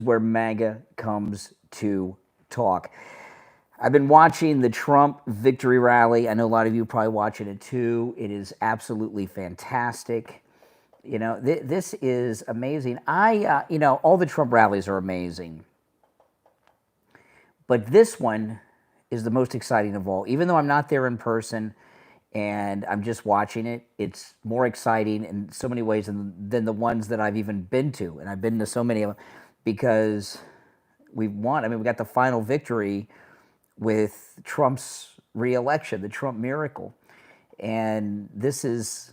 where MAGA comes to talk. I've been watching the Trump victory rally. I know a lot of you are probably watching it too. It is absolutely fantastic. You know, this is amazing. You know, all the Trump rallies are amazing. But this one is the most exciting of all. Even though I'm not there in person and I'm just watching it, it's more exciting in so many ways than the ones that I've even been to. And I've been to so many of them because we've won. I mean, we got the final victory with Trump's reelection, the Trump miracle. And this is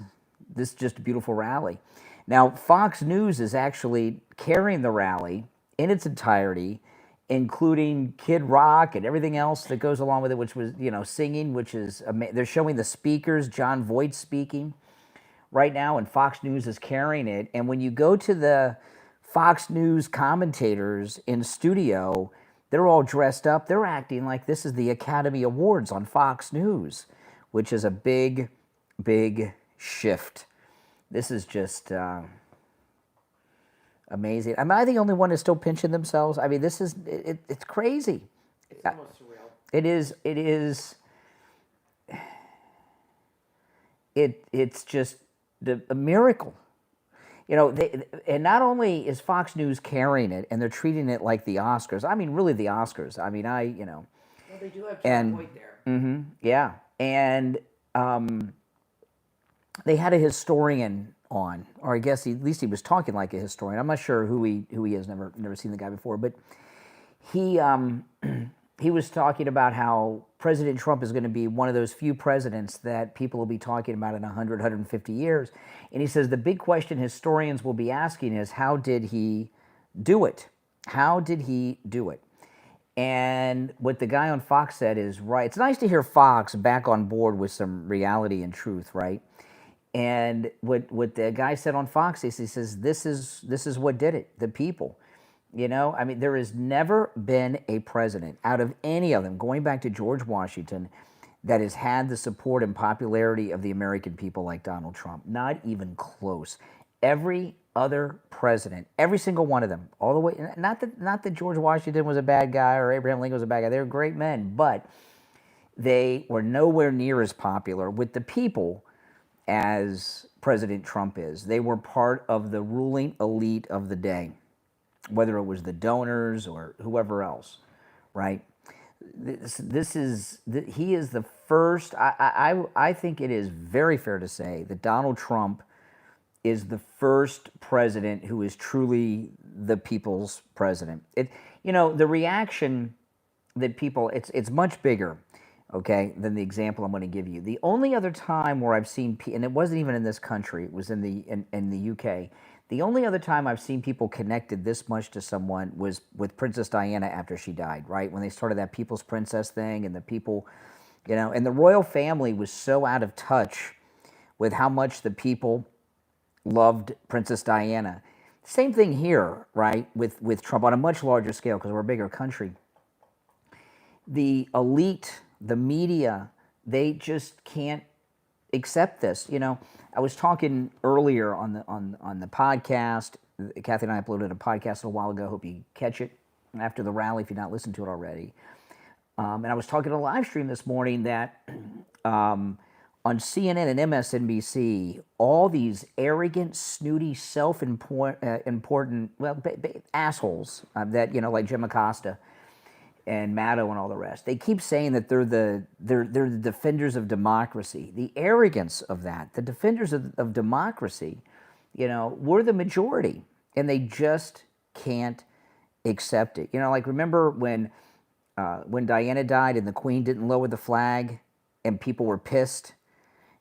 just a beautiful rally. Now, Fox News is actually carrying the rally in its entirety, including Kid Rock and everything else that goes along with it, which was, you know, singing, which is, they're showing the speakers, John Voight speaking right now, and Fox News is carrying it. And when you go to the Fox News commentators in studio, they're all dressed up. They're acting like this is the Academy Awards on Fox News, which is a big, big shift. This is just amazing. Am I the only one who's still pinching themselves? I mean, this is, it's crazy. It's almost surreal. It's just a miracle. You know, and not only is Fox News carrying it, and they're treating it like the Oscars. I mean, really the Oscars. I mean, you know. Well, they do have John Voight there. Yeah. And they had a historian on, or I guess at least he was talking like a historian. I'm not sure who he is. Never seen the guy before, but he he was talking about how President Trump is going to be one of those few presidents that people will be talking about in 100, 150 years. And he says the big question historians will be asking is, how did he do it? How did he do it? And what the guy on Fox said is right. It's nice to hear Fox back on board with some reality and truth, right? And what the guy said on Fox is, he says, this is what did it, the people. You know, I mean, there has never been a president out of any of them, going back to George Washington, that has had the support and popularity of the American people like Donald Trump. Not even close. Every other president, every single one of them, all the way, not that George Washington was a bad guy or Abraham Lincoln was a bad guy. They were great men, but they were nowhere near as popular with the people as President Trump is. They were part of the ruling elite of the day, whether it was the donors or whoever else, right? He is the first. I think it is very fair to say that Donald Trump is the first president who is truly the people's president. You know, the reaction that people, it's much bigger, okay, than the example I'm going to give you. The only other time where I've seen, and it wasn't even in this country, it was in the UK. The only other time I've seen people connected this much to someone was with Princess Diana after she died, right? When they started that People's Princess thing, and the people, you know, and the royal family was so out of touch with how much the people loved Princess Diana. Same thing here, right, with Trump on a much larger scale because we're a bigger country. The elite, the media, they just can't accept this. You know, I was talking earlier on the podcast. Kathy and I uploaded a podcast a while ago. Hope you catch it after the rally if you've not listened to it already. And I was talking to a live stream this morning that on CNN and MSNBC, all these arrogant, snooty, self-important, assholes that, you know, like Jim Acosta and Macho and all the rest. They keep saying that they're the defenders of democracy. The arrogance of that, the defenders of democracy, you know, we're the majority, and they just can't accept it. You know, like remember when Diana died and the Queen didn't lower the flag, and people were pissed,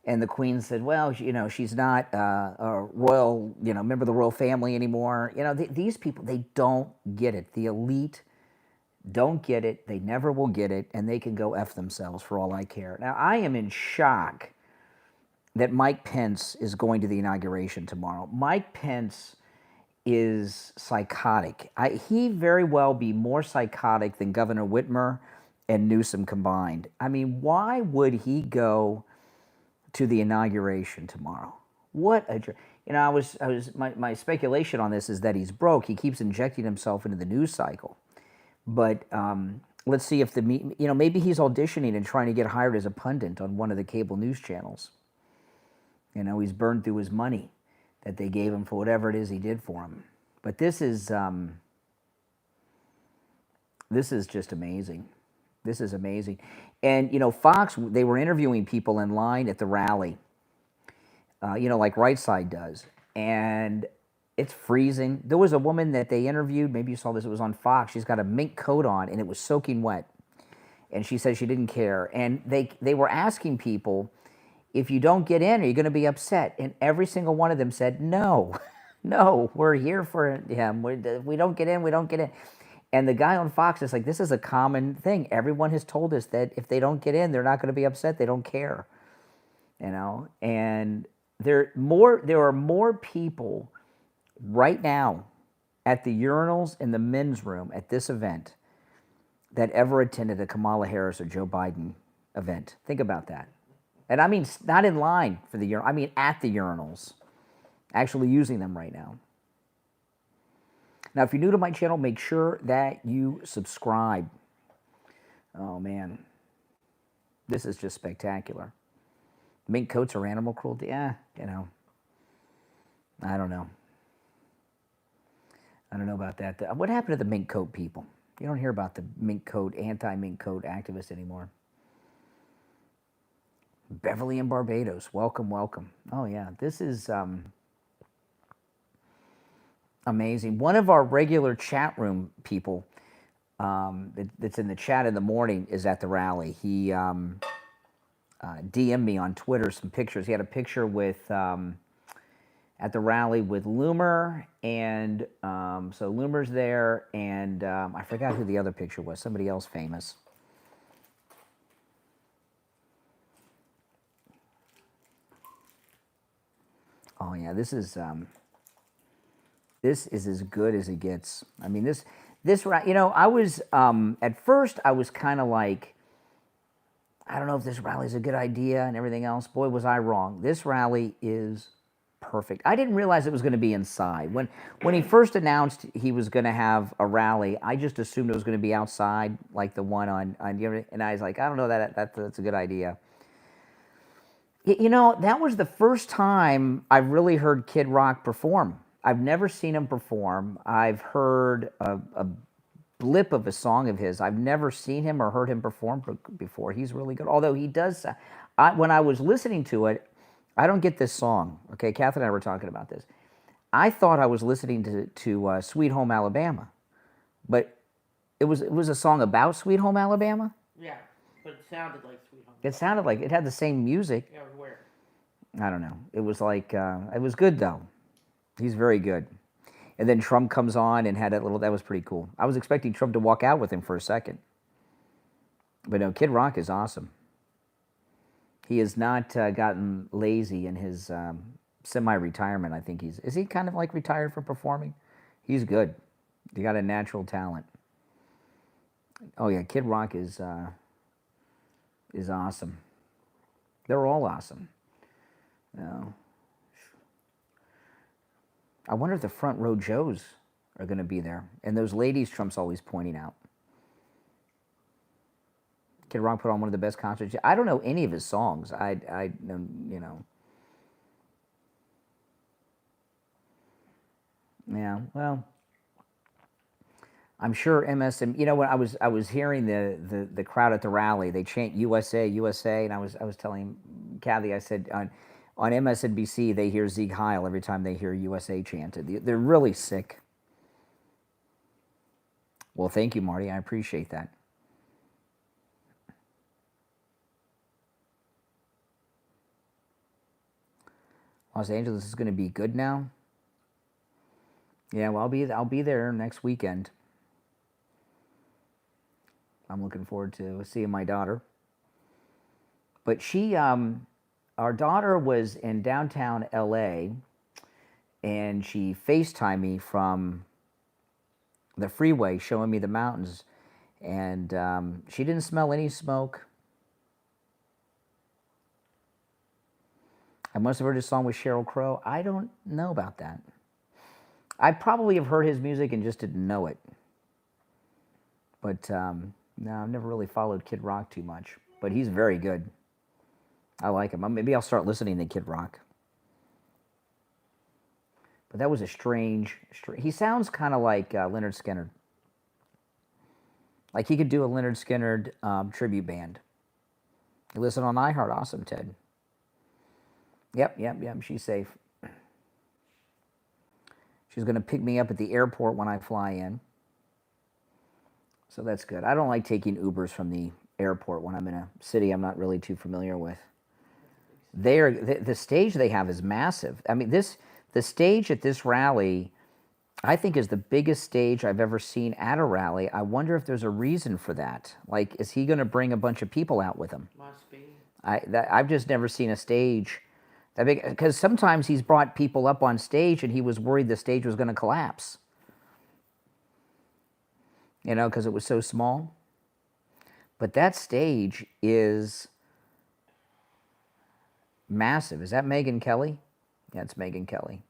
and the Queen said, "Well, you know, she's not a royal, you know, member of the royal family anymore." You know, these people, they don't get it. The elite don't get it. They never will get it, and they can go F themselves for all I care. Now, I am in shock that Mike Pence is going to the inauguration tomorrow. Mike Pence is psychotic. He very well be more psychotic than Governor Whitmer and Newsom combined. I mean, why would he go to the inauguration tomorrow? What a... my speculation on this is that he's broke. He keeps injecting himself into the news cycle. But let's see if maybe he's auditioning and trying to get hired as a pundit on one of the cable news channels. He's burned through his money that they gave him for whatever it is he did for him. But this is just amazing. This is amazing. And, Fox, they were interviewing people in line at the rally, like Right Side does. And it's freezing. There was a woman that they interviewed, maybe you saw this, it was on Fox. She's got a mink coat on, and it was soaking wet. And she said she didn't care. And they were asking people, if you don't get in, are you going to be upset? And every single one of them said, no, no, we're here for him. We don't get in, we don't get in. And the guy on Fox is like, this is a common thing. Everyone has told us that if they don't get in, they're not going to be upset. They don't care, And there are more people right now at the urinals in the men's room at this event that ever attended a Kamala Harris or Joe Biden event. Think about that. And I mean, not in line for the urinal. I mean, at the urinals, actually using them right now. Now, if you're new to my channel, make sure that you subscribe. Oh, man. This is just spectacular. Mink coats are animal cruelty? I don't know. I don't know about that. What happened to the mink coat people? You don't hear about the mink coat, anti-mink coat activists anymore. Beverly in Barbados. Welcome, welcome. Oh, yeah. This is amazing. One of our regular chat room people that's in the chat in the morning is at the rally. He DM'd me on Twitter some pictures. He had a picture with at the rally with Loomer, and so Loomer's there, and I forgot who the other picture was. Somebody else famous. Oh yeah, this is as good as it gets. I mean, this I was at first I was kind of like, I don't know if this rally is a good idea and everything else. Boy, was I wrong. This rally is perfect. I didn't realize it was going to be inside. When he first announced he was going to have a rally, I just assumed it was going to be outside, like the one on and I was like, I don't know that's a good idea. That was the first time I really heard Kid Rock perform. I've never seen him perform. I've heard a blip of a song of his. I've never seen him or heard him perform before. He's really good. Although he does, when I was listening to it, I don't get this song. Okay, Catherine and I were talking about this. I thought I was listening to Sweet Home Alabama, but it was a song about Sweet Home Alabama. Yeah, but it sounded like Sweet Home. It sounded like it had the same music. Yeah, where? I don't know. It was like it was good though. He's very good. And then Trump comes on and had that was pretty cool. I was expecting Trump to walk out with him for a second. But no, Kid Rock is awesome. He has not gotten lazy in his semi-retirement. I think is he kind of like retired from performing? He's good. He got a natural talent. Oh yeah, Kid Rock is awesome. They're all awesome. No. I wonder if the Front Row Joes are going to be there. And those ladies Trump's always pointing out. Kid Rock put on one of the best concerts. I don't know any of his songs. I Yeah, well, I'm sure MSN. When I was hearing the crowd at the rally, they chant USA, USA, and I was telling Kathy, I said on MSNBC they hear Sieg Heil every time they hear USA chanted. They're really sick. Well, thank you, Marty. I appreciate that. Los Angeles is going to be good now. Yeah, well, I'll be there next weekend. I'm looking forward to seeing my daughter. But our daughter was in downtown LA, and she FaceTimed me from the freeway, showing me the mountains, and she didn't smell any smoke. I must have heard his song with Sheryl Crow. I don't know about that. I probably have heard his music and just didn't know it. But no, I've never really followed Kid Rock too much. But he's very good. I like him. Maybe I'll start listening to Kid Rock. But that was a strange he sounds kind of like Lynyrd Skynyrd. Like he could do a Lynyrd Skynyrd tribute band. You listen on iHeart. Awesome, Ted. Yep, she's safe. She's going to pick me up at the airport when I fly in. So that's good. I don't like taking Ubers from the airport when I'm in a city I'm not really too familiar with. The stage they have is massive. I mean, the stage at this rally, I think, is the biggest stage I've ever seen at a rally. I wonder if there's a reason for that. Like, is he going to bring a bunch of people out with him? Must be. I've just never seen a stage that big, because sometimes he's brought people up on stage and he was worried the stage was going to collapse. You know, because it was so small. But that stage is massive. Is that Megyn Kelly? Yeah, it's Megyn Kelly.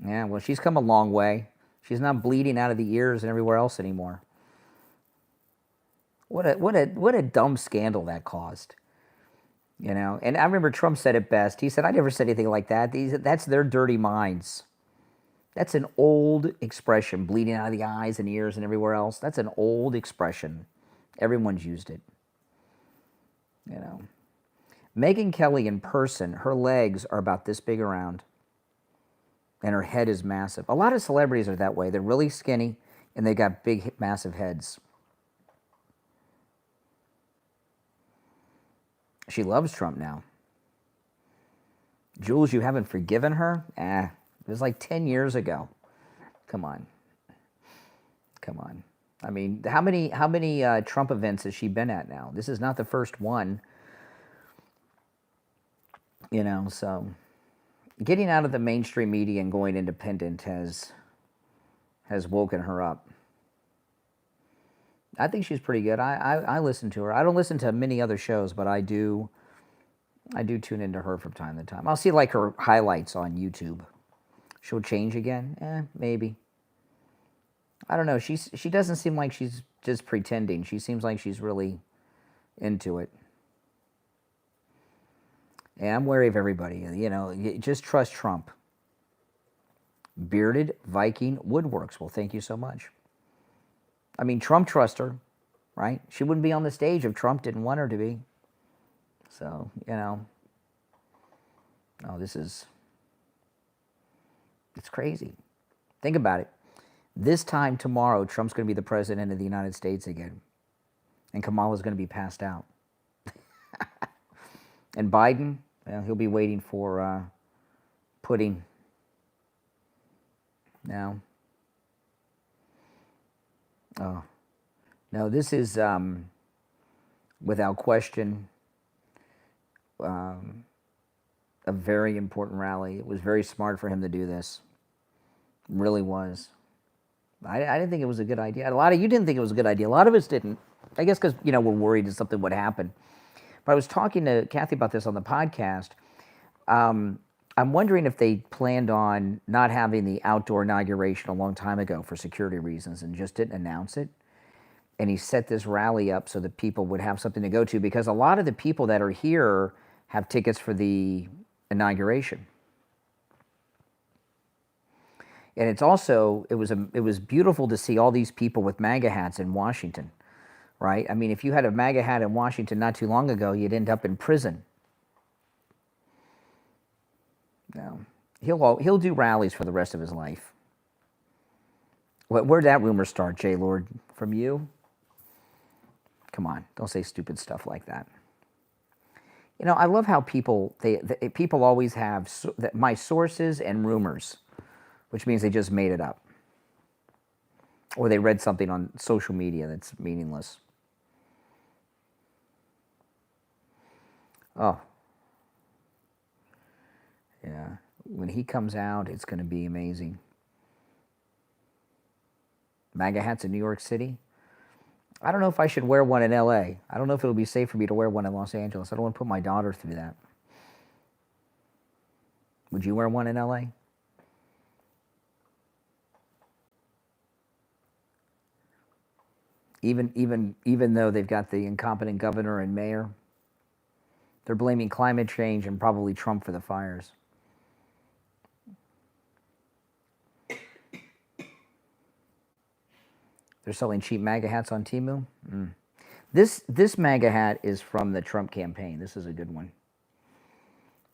Yeah, well, she's come a long way. She's not bleeding out of the ears and everywhere else anymore. What a dumb scandal that caused. You know, and I remember Trump said it best. He said, "I never said anything like that. That's their dirty minds." That's an old expression, bleeding out of the eyes and ears and everywhere else. That's an old expression. Everyone's used it. You know. Megyn Kelly in person, her legs are about this big around. And her head is massive. A lot of celebrities are that way. They're really skinny and they got big, massive heads. She loves Trump now. Jules, you haven't forgiven her? It was like 10 years ago. Come on. Come on. I mean, how many Trump events has she been at now? This is not the first one. You know, so getting out of the mainstream media and going independent has woken her up. I think she's pretty good. I listen to her. I don't listen to many other shows, but I do tune into her from time to time. I'll see like her highlights on YouTube. She'll change again? Maybe. I don't know. She doesn't seem like she's just pretending. She seems like she's really into it. Yeah, I'm wary of everybody. You know, just trust Trump. Bearded Viking Woodworks. Well, thank you so much. I mean, Trump trusts her, right? She wouldn't be on the stage if Trump didn't want her to be. So, you know. Oh, it's crazy. Think about it. This time tomorrow, Trump's going to be the president of the United States again. And Kamala's going to be passed out. And Biden, well, he'll be waiting for pudding. Now. Oh. No, this is, without question, a very important rally. It was very smart for him to do this. It really was. I didn't think it was a good idea. A lot of you didn't think it was a good idea. A lot of us didn't. I guess because, you know, we're worried that something would happen. But I was talking to Kathy about this on the podcast. I'm wondering if they planned on not having the outdoor inauguration a long time ago for security reasons and just didn't announce it. And he set this rally up so that people would have something to go to, because a lot of the people that are here have tickets for the inauguration. And it's also, it was beautiful to see all these people with MAGA hats in Washington, right? I mean, if you had a MAGA hat in Washington not too long ago, you'd end up in prison. No, he'll do rallies for the rest of his life. Where'd that rumor start, J. Lord? From you? Come on, don't say stupid stuff like that. You know, I love how people always have my sources and rumors, which means they just made it up, or they read something on social media that's meaningless. Oh. Yeah, when he comes out, it's going to be amazing. MAGA hats in New York City. I don't know if I should wear one in LA. I don't know if it'll be safe for me to wear one in Los Angeles. I don't want to put my daughter through that. Would you wear one in LA? Even though they've got the incompetent governor and mayor, they're blaming climate change and probably Trump for the fires. They're selling cheap MAGA hats on Temu. This MAGA hat is from the Trump campaign. This is a good one.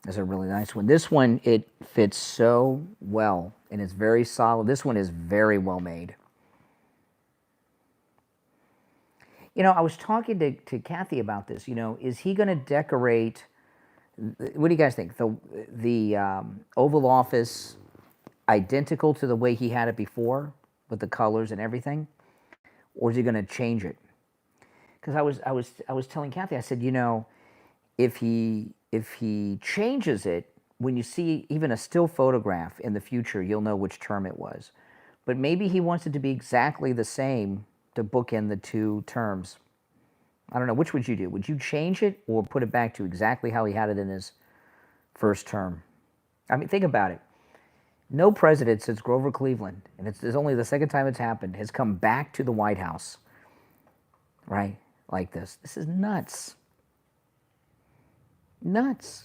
This is a really nice one. This one, it fits so well, and it's very solid. This one is very well made. You know, I was talking to Kathy about this. You know, is he going to decorate? What do you guys think? The Oval Office identical to the way he had it before, with the colors and everything, or is he going to change it? Because I was telling Kathy, I said, you know, if he changes it, when you see even a still photograph in the future, you'll know which term it was. But maybe he wants it to be exactly the same to bookend the two terms. I don't know. Which would you do? Would you change it or put it back to exactly how he had it in his first term? I mean, think about it. No president since Grover Cleveland, and it's only the second time it's happened, has come back to the White House, right, like this. This is nuts. Nuts.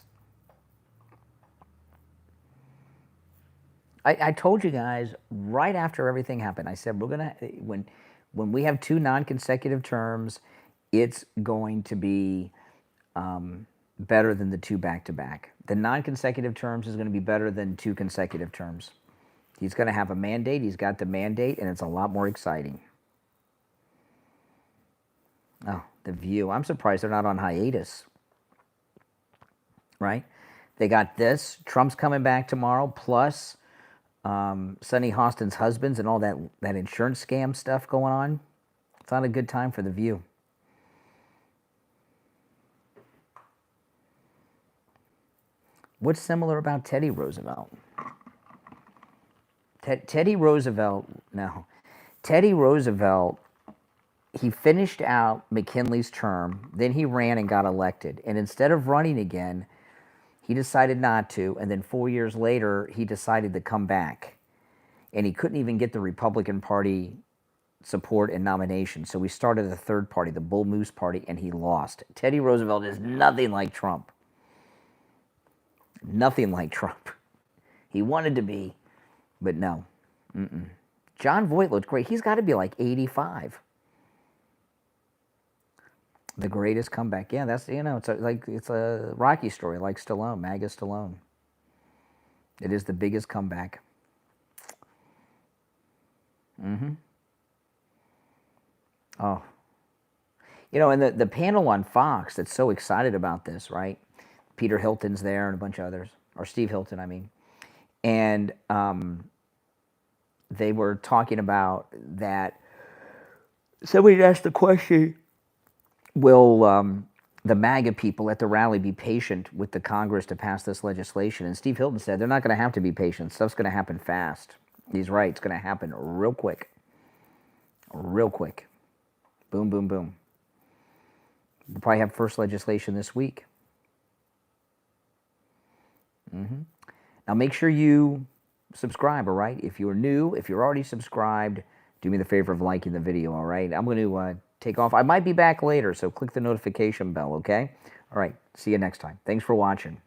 I told you guys right after everything happened, I said, we're going to, when we have two non-consecutive terms, it's going to be better than the two back-to-back. The non-consecutive terms is going to be better than two consecutive terms. He's going to have a mandate. He's got the mandate, and it's a lot more exciting. Oh, The View. I'm surprised they're not on hiatus. Right? They got this. Trump's coming back tomorrow, plus Sonny Hostin's husbands and all that insurance scam stuff going on. It's not a good time for The View. What's similar about Teddy Roosevelt? Teddy Roosevelt, he finished out McKinley's term, then he ran and got elected. And instead of running again, he decided not to, and then 4 years later, he decided to come back. And he couldn't even get the Republican Party support and nomination, so he started a third party, the Bull Moose Party, and he lost. Teddy Roosevelt is nothing like Trump. Nothing like Trump. He wanted to be, but no. John Voight looked great. He's got to be like 85. The greatest comeback. Yeah, that's, you know, it's a Rocky story, like Stallone, MAGA Stallone. It is the biggest comeback. Oh. You know, and the panel on Fox that's so excited about this, right? Peter Hilton's there and a bunch of others, or Steve Hilton, I mean. And they were talking about that. Somebody asked the question, will the MAGA people at the rally be patient with the Congress to pass this legislation? And Steve Hilton said they're not going to have to be patient. Stuff's going to happen fast. He's right. It's going to happen real quick. Real quick. Boom, boom, boom. We'll probably have first legislation this week. Now make sure you subscribe, all right? If you're new, if you're already subscribed, do me the favor of liking the video, all right? I'm going to take off. I might be back later, so click the notification bell, okay? All right, see you next time. Thanks for watching.